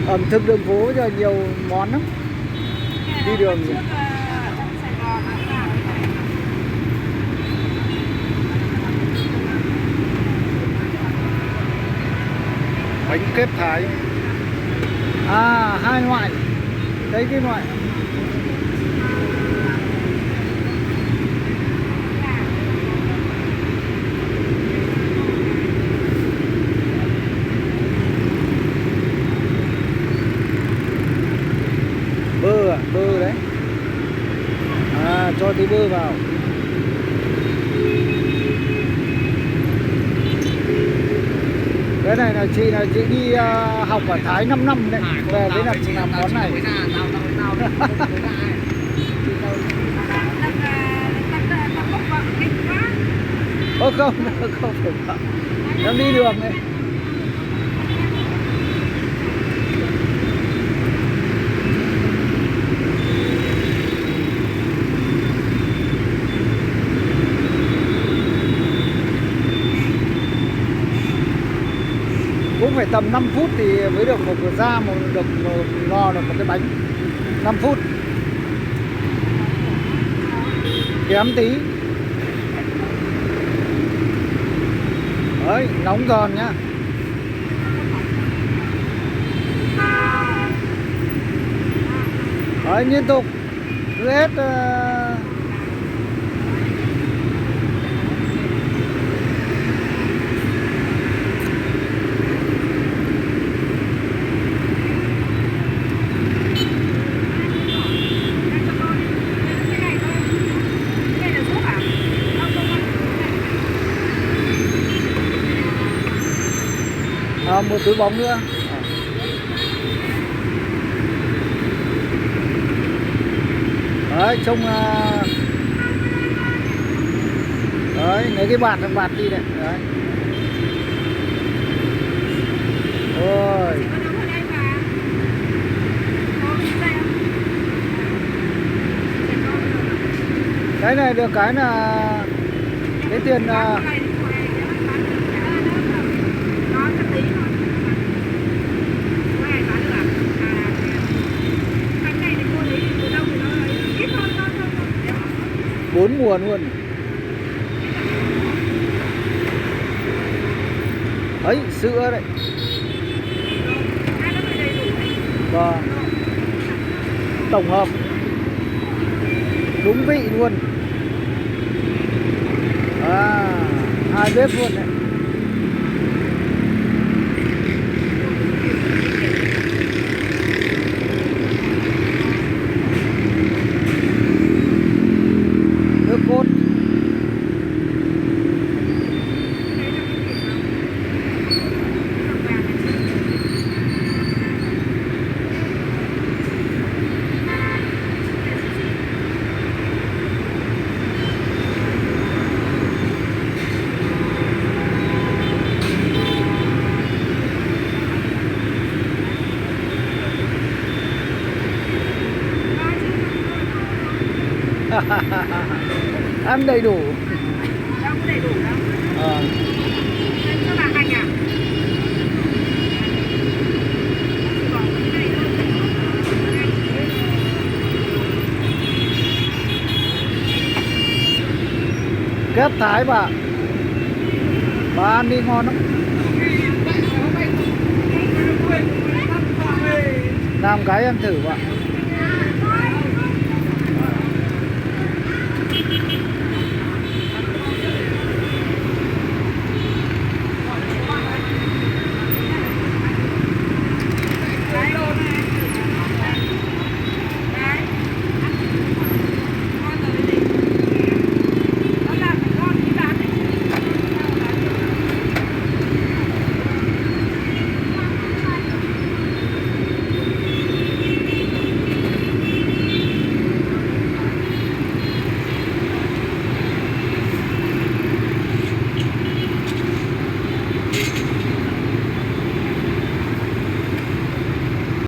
Ẩm thực đường phố bây giờ nhiều món lắm. Đi đường trước trong Sài Gòn bánh kếp Thái. À, hai loại. Đấy cái loại. Bơ à, bơ đấy. À, cho tí bơ vào. Cái này là chị đi học ở Thái 5 năm đấy. Về với làm món này. Ô không, không phải vợ. Nó đi đường đấy. Cũng phải tầm 5 phút thì mới được một ra được ngò được một cái bánh. 5 phút. Kém tí. Đấy, nóng giòn nhá. Đấy, liên tục. Cứ hết một túi bóng nữa. Đấy, trông đấy, lấy cái bạt đi này. Đấy. Ôi. Cái này được cái là cái tiền bốn mùa luôn. Ấy, sữa đấy. Vâng. Tổng hợp đúng vị luôn. À, hai bếp luôn đấy. Nước cốt. Ăn đầy đủ. Đâu có đầy đủ đâu. Cho bà hành à? Kép Thái bà ăn đi ngon lắm. Làm cái em thử bạn.